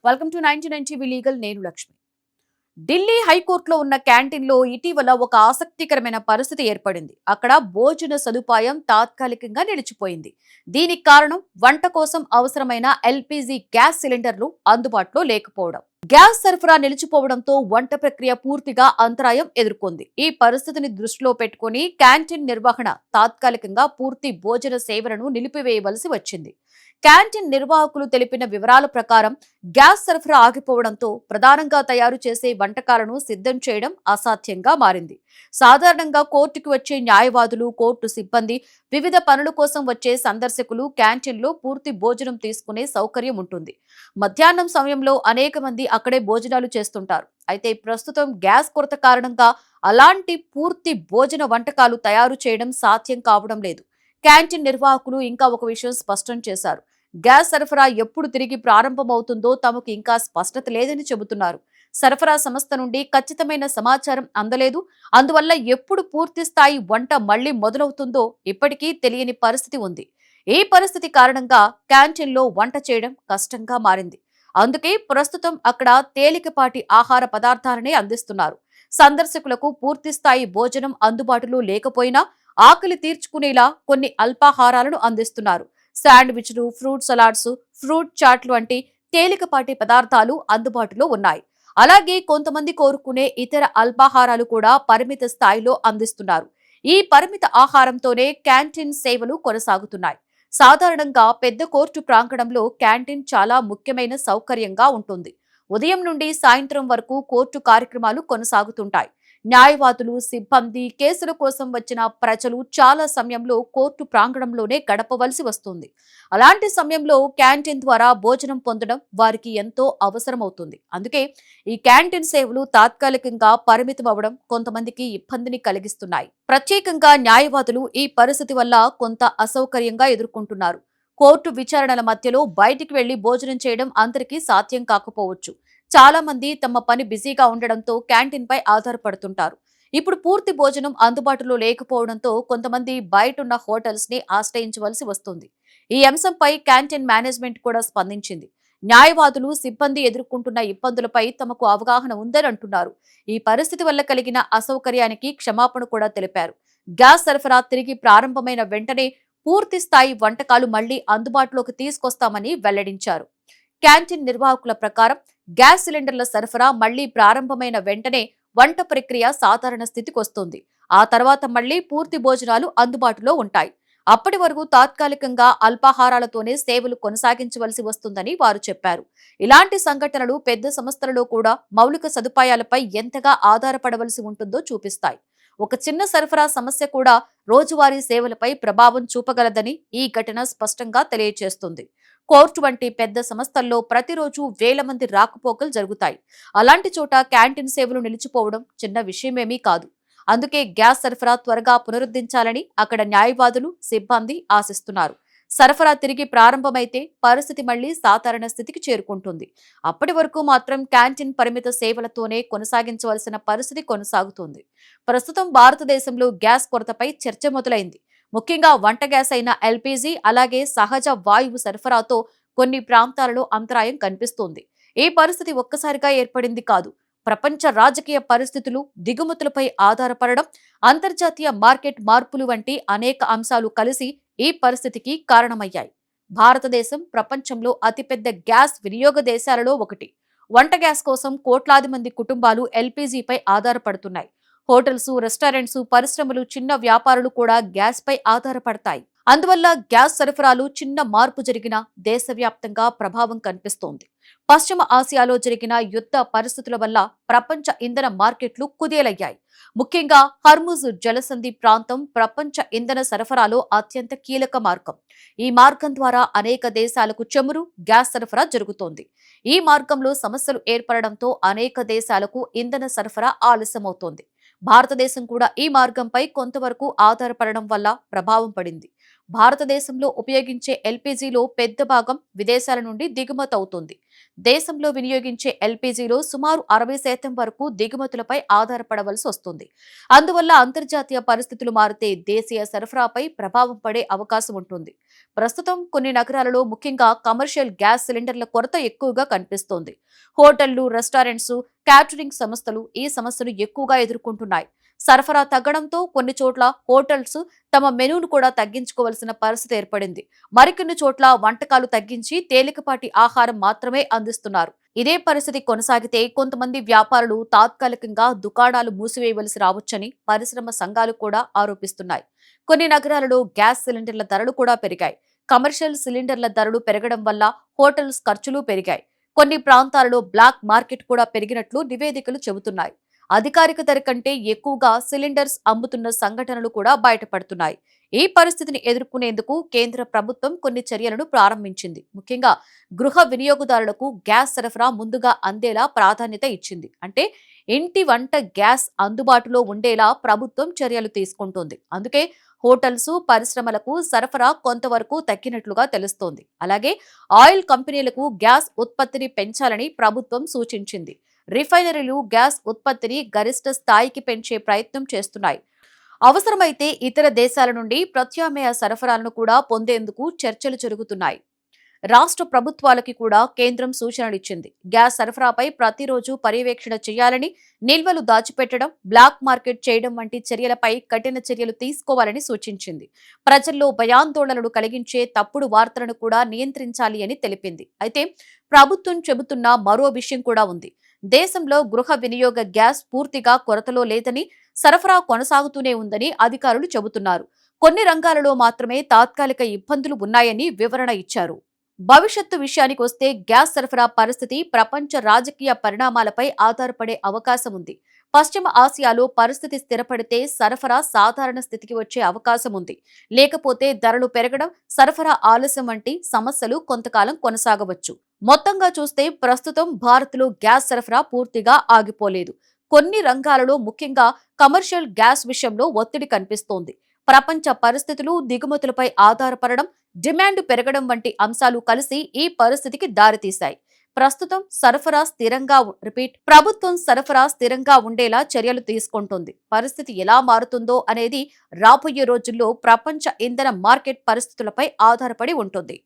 Welcome to 99 TV legal. నేను లక్ష్మి. ఢిల్లీ హైకోర్టులో ఉన్న క్యాంటీన్లో ఇటీవల ఒక ఆసక్తికరమైన పరిస్థితి ఏర్పడింది. అక్కడ భోజన సదుపాయం తాత్కాలికంగా నిలిచిపోయింది. దీనికి కారణం వంట కోసం అవసరమైన ఎల్పీజీ గ్యాస్ సిలిండర్లు అందుబాటులో లేకపోవడం. గ్యాస్ సరఫరా నిలిచిపోవడంతో వంట ప్రక్రియ పూర్తిగా అంతరాయం ఎదుర్కొంది. ఈ పరిస్థితిని దృష్టిలో పెట్టుకుని క్యాంటీన్ నిర్వహణ తాత్కాలికంగా పూర్తి భోజన సేవలను నిలిపివేయవలసి వచ్చింది. క్యాంటీన్ నిర్వాహకులు తెలిపిన వివరాల ప్రకారం గ్యాస్ సరఫరా ఆగిపోవడంతో ప్రధానంగా తయారు చేసే వంటకాలను సిద్ధం చేయడం అసాధ్యంగా మారింది. సాధారణంగా కోర్టుకు వచ్చే న్యాయవాదులు, కోర్టు సిబ్బంది, వివిధ పనుల కోసం వచ్చే సందర్శకులు క్యాంటీన్లో పూర్తి భోజనం తీసుకునే సౌకర్యం ఉంటుంది. మధ్యాహ్నం సమయంలో అనేక మంది అక్కడే భోజనాలు చేస్తుంటారు. అయితే ప్రస్తుతం గ్యాస్ కొరత కారణంగా అలాంటి పూర్తి భోజన వంటకాలు తయారు చేయడం సాధ్యం కావడం లేదు. క్యాంటీన్ నిర్వాహకులు ఇంకా ఒక విషయం స్పష్టం చేశారు. గ్యాస్ సరఫరా ఎప్పుడు తిరిగి ప్రారంభమవుతుందో తమకు ఇంకా స్పష్టత లేదని చెబుతున్నారు. సరఫరా సంస్థ నుండి ఖచ్చితమైన సమాచారం అందలేదు. అందువల్ల ఎప్పుడు పూర్తి స్థాయి వంట మళ్లీ మొదలవుతుందో ఇప్పటికీ తెలియని పరిస్థితి ఉంది. ఈ పరిస్థితి కారణంగా క్యాంటీన్లో వంట చేయడం కష్టంగా మారింది. అందుకే ప్రస్తుతం అక్కడ తేలికపాటి ఆహార పదార్థాలనే అందిస్తున్నారు. సందర్శకులకు పూర్తి స్థాయి భోజనం అందుబాటులో లేకపోయినా ఆకలి తీర్చుకునేలా కొన్ని అల్పాహారాలను అందిస్తున్నారు. శాండ్విచ్లు, ఫ్రూట్ సలాడ్స్, ఫ్రూట్ చాట్లు వంటి తేలికపాటి పదార్థాలు అందుబాటులో ఉన్నాయి. అలాగే కొంతమంది కోరుకునే ఇతర అల్పాహారాలు కూడా పరిమిత స్థాయిలో అందిస్తున్నారు. ఈ పరిమిత ఆహారంతోనే క్యాంటీన్ సేవలు కొనసాగుతున్నాయి. సాధారణంగా పెద్ద కోర్టు ప్రాంగణంలో క్యాంటీన్ చాలా ముఖ్యమైన సౌకర్యంగా ఉంటుంది. ఉదయం నుండి సాయంత్రం వరకు కోర్టు కార్యక్రమాలు కొనసాగుతుంటాయి. న్యాయవాదులు, సిబ్బంది, కేసుల కోసం వచ్చిన ప్రజలు చాలా సమయంలో కోర్టు ప్రాంగణంలోనే గడపవలసి వస్తుంది. అలాంటి సమయంలో క్యాంటీన్ ద్వారా భోజనం పొందడం వారికి ఎంతో అవసరమవుతుంది. అందుకే ఈ క్యాంటీన్ సేవలు తాత్కాలికంగా పరిమితం అవ్వడం కొంతమందికి ఇబ్బందిని కలిగిస్తున్నాయి. ప్రత్యేకంగా న్యాయవాదులు ఈ పరిస్థితి వల్ల కొంత అసౌకర్యంగా ఎదుర్కొంటున్నారు. కోర్టు విచారణల మధ్యలో బయటికి వెళ్లి భోజనం చేయడం అందరికీ సాధ్యం కాకపోవచ్చు. చాలా మంది తమ పని బిజీగా ఉండడంతో క్యాంటీన్ పై ఆధారపడుతుంటారు. ఇప్పుడు పూర్తి భోజనం అందుబాటులో లేకపోవడంతో కొంతమంది బయటున్న హోటల్స్ ని ఆశ్రయించవలసి వస్తుంది. ఈ అంశంపై క్యాంటీన్ మేనేజ్మెంట్ కూడా స్పందించింది. న్యాయవాదులు, సిబ్బంది ఎదుర్కొంటున్న ఇబ్బందులపై తమకు అవగాహన ఉందని అంటున్నారు. ఈ పరిస్థితి వల్ల కలిగిన అసౌకర్యానికి క్షమాపణ కూడా తెలిపారు. గ్యాస్ సరఫరా తిరిగి ప్రారంభమైన వెంటనే పూర్తి స్థాయి వంటకాలు మళ్లీ అందుబాటులోకి తీసుకొస్తామని వెల్లడించారు. క్యాంటీన్ నిర్వాహకుల ప్రకారం గ్యాస్ సిలిండర్ల సరఫరా మళ్లీ ప్రారంభమైన వెంటనే వంట ప్రక్రియ సాధారణ స్థితికి వస్తుంది. ఆ తర్వాత మళ్లీ పూర్తి భోజనాలు అందుబాటులో ఉంటాయి. అప్పటి వరకు తాత్కాలికంగా అల్పాహారాలతోనే సేవలు కొనసాగించవలసి వస్తుందని వారు చెప్పారు. ఇలాంటి సంఘటనలు పెద్ద సంస్థలలో కూడా మౌలిక సదుపాయాలపై ఎంతగా ఆధారపడవలసి ఉంటుందో చూపిస్తాయి. ఒక చిన్న సరఫరా సమస్య కూడా రోజువారీ సేవలపై ప్రభావం చూపగలదని ఈ ఘటన స్పష్టంగా తెలియజేస్తుంది. కోర్టు వంటి పెద్ద సంస్థల్లో ప్రతిరోజు వేల మంది రాకపోకలు జరుగుతాయి. అలాంటి చోట క్యాంటీన్ సేవలు నిలిచిపోవడం చిన్న విషయమేమీ కాదు. అందుకే గ్యాస్ సరఫరా త్వరగా పునరుద్ధరించాలని అక్కడ న్యాయవాదులు, సిబ్బంది ఆశిస్తున్నారు. సరఫరా తిరిగి ప్రారంభమైతే పరిస్థితి మళ్లీ సాధారణ స్థితికి చేరుకుంటుంది. అప్పటి వరకు మాత్రం క్యాంటీన్ పరిమిత సేవలతోనే కొనసాగించవలసిన పరిస్థితి కొనసాగుతుంది. ప్రస్తుతం భారతదేశంలో గ్యాస్ కొరతపై చర్చ మొదలైంది. ముఖ్యంగా వంట గ్యాస్ అయిన ఎల్పీజీ, అలాగే సహజ వాయువు సరఫరాతో కొన్ని ప్రాంతాలలో అంతరాయం కనిపిస్తోంది. ఈ పరిస్థితి ఒక్కసారిగా ఏర్పడింది కాదు. ప్రపంచ రాజకీయ పరిస్థితులు, దిగుమతులపై ఆధారపడడం, అంతర్జాతీయ మార్కెట్ మార్పులు వంటి అనేక అంశాలు కలిసి ఈ పరిస్థితికి కారణమయ్యాయి. భారతదేశం ప్రపంచంలో అతిపెద్ద గ్యాస్ వినియోగ దేశాలలో ఒకటి. వంట గ్యాస్ కోసం కోట్లాది మంది కుటుంబాలు ఎల్పీజీపై ఆధారపడుతున్నాయి. హోటల్స్, రెస్టారెంట్స్, పరిశ్రమలు, చిన్న వ్యాపారులు కూడా గ్యాస్ పై ఆధారపడతాయి. అందువల్ల గ్యాస్ సరఫరాలో చిన్న మార్పు జరిగినా దేశవ్యాప్తంగా ప్రభావం కనిపిస్తోంది. పశ్చిమ ఆసియాలో జరిగిన యుద్ధ పరిస్థితుల వల్ల ప్రపంచ ఇంధన మార్కెట్లు కుదేలయ్యాయి. ముఖ్యంగా హర్ముజ్ జలసంధి ప్రాంతం ప్రపంచ ఇంధన సరఫరాలో అత్యంత కీలక మార్గం. ఈ మార్గం ద్వారా అనేక దేశాలకు చమురు, గ్యాస్ సరఫరా జరుగుతోంది. ఈ మార్గంలో సమస్యలు ఏర్పడడంతో అనేక దేశాలకు ఇంధన సరఫరా ఆలస్యమవుతోంది. భారతదేశం కూడా ఈ మార్గంపై కొంతవరకు ఆధారపడడం వల్ల ప్రభావం పడింది. భారతదేశంలో ఉపయోగించే ఎల్పీజీలో పెద్ద భాగం విదేశాల నుండి దిగుమతి అవుతుంది. దేశంలో వినియోగించే ఎల్పీజీలో సుమారు 60% వరకు దిగుమతులపై ఆధారపడవలసి వస్తుంది. అందువల్ల అంతర్జాతీయ పరిస్థితులు మారితే దేశీయ సరఫరాపై ప్రభావం పడే అవకాశం ఉంటుంది. ప్రస్తుతం కొన్ని నగరాలలో ముఖ్యంగా కమర్షియల్ గ్యాస్ సిలిండర్ల కొరత ఎక్కువగా కనిపిస్తోంది. హోటళ్లు, రెస్టారెంట్స్, క్యాటరింగ్ సంస్థలు ఈ సమస్యను ఎక్కువగా ఎదుర్కొంటున్నాయి. సరఫరా తగ్గడంతో కొన్ని చోట్ల హోటల్స్ తమ మెనూను కూడా తగ్గించుకోవాల్సిన పరిస్థితి ఏర్పడింది. మరికొన్ని చోట్ల వంటకాలు తగ్గించి తేలికపాటి ఆహారం మాత్రమే అందిస్తున్నారు. ఇదే పరిస్థితి కొనసాగితే కొంతమంది వ్యాపారులు తాత్కాలికంగా దుకాణాలు మూసివేయవలసి రావచ్చని పరిశ్రమ సంఘాలు కూడా ఆరోపిస్తున్నాయి. కొన్ని నగరాలలో గ్యాస్ సిలిండర్ల ధరలు కూడా పెరిగాయి. కమర్షియల్ సిలిండర్ల ధరలు పెరగడం వల్ల హోటల్స్ ఖర్చులు పెరిగాయి. కొన్ని ప్రాంతాలలో బ్లాక్ మార్కెట్ కూడా పెరిగినట్లు నివేదికలు చెబుతున్నాయి. అధికారిక ధర కంటే ఎక్కువగా సిలిండర్స్ అమ్ముతున్న సంఘటనలు కూడా బయటపడుతున్నాయి. ఈ పరిస్థితిని ఎదుర్కొనేందుకు కేంద్ర ప్రభుత్వం కొన్ని చర్యలను ప్రారంభించింది. ముఖ్యంగా గృహ వినియోగదారులకు గ్యాస్ సరఫరా ముందుగా అందేలా ప్రాధాన్యత ఇచ్చింది. అంటే ఇంటి వంట గ్యాస్ అందుబాటులో ఉండేలా ప్రభుత్వం చర్యలు తీసుకుంటోంది. అందుకే హోటల్స్, పరిశ్రమలకు సరఫరా కొంతవరకు తగ్గినట్లుగా తెలుస్తోంది. అలాగే ఆయిల్ కంపెనీలకు గ్యాస్ ఉత్పత్తిని పెంచాలని ప్రభుత్వం సూచించింది. రిఫైనరీలు గ్యాస్ ఉత్పత్తిని గరిష్ట స్థాయికి పెంచే ప్రయత్నం చేస్తున్నాయి. అవసరమైతే ఇతర దేశాల నుండి ప్రత్యామ్నాయ సరఫరాలను కూడా పొందేందుకు చర్చలు జరుగుతున్నాయి. రాష్ట్ర ప్రభుత్వాలకి కూడా కేంద్రం సూచనలిచ్చింది. గ్యాస్ సరఫరాపై ప్రతిరోజు పర్యవేక్షణ చేయాలని, నిల్వలు దాచిపెట్టడం, బ్లాక్ మార్కెట్ చేయడం వంటి చర్యలపై కఠిన చర్యలు తీసుకోవాలని సూచించింది. ప్రజల్లో భయాందోళనలు కలిగించే తప్పుడు వార్తలను కూడా నియంత్రించాలి అని తెలిపింది. అయితే ప్రభుత్వం చెబుతున్న మరో విషయం కూడా ఉంది. దేశంలో గృహ వినియోగ గ్యాస్ పూర్తిగా కొరతలో లేదని, సరఫరా కొనసాగుతూనే ఉందని అధికారులు చెబుతున్నారు. కొన్ని రంగాలలో మాత్రమే తాత్కాలిక ఇబ్బందులు ఉన్నాయని వివరణ ఇచ్చారు. భవిష్యత్తు విషయానికి వస్తే గ్యాస్ సరఫరా పరిస్థితి ప్రపంచ రాజకీయ పరిణామాలపై ఆధారపడే అవకాశం ఉంది. పశ్చిమ ఆసియాలో పరిస్థితి స్థిరపడితే సరఫరా సాధారణ స్థితికి వచ్చే అవకాశం ఉంది. లేకపోతే ధరలు పెరగడం, సరఫరా ఆలస్యం వంటి సమస్యలు కొంతకాలం కొనసాగవచ్చు. మొత్తంగా చూస్తే ప్రస్తుతం భారత్లో గ్యాస్ సరఫరా పూర్తిగా ఆగిపోలేదు. కొన్ని రంగాలలో ముఖ్యంగా కమర్షియల్ గ్యాస్ విషయంలో ఒత్తిడి కనిపిస్తోంది. ప్రపంచ పరిస్థితులు, దిగుమతులపై ఆధారపడడం, డిమాండ్ పెరగడం వంటి అంశాలు కలిసి ఈ పరిస్థితికి దారితీశాయి. ప్రభుత్వం సరఫరా స్థిరంగా ఉండేలా చర్యలు తీసుకుంటోంది. పరిస్థితి ఎలా మారుతుందో అనేది రాబోయే రోజుల్లో ప్రపంచ ఇంధన మార్కెట్ పరిస్థితులపై ఆధారపడి ఉంటుంది.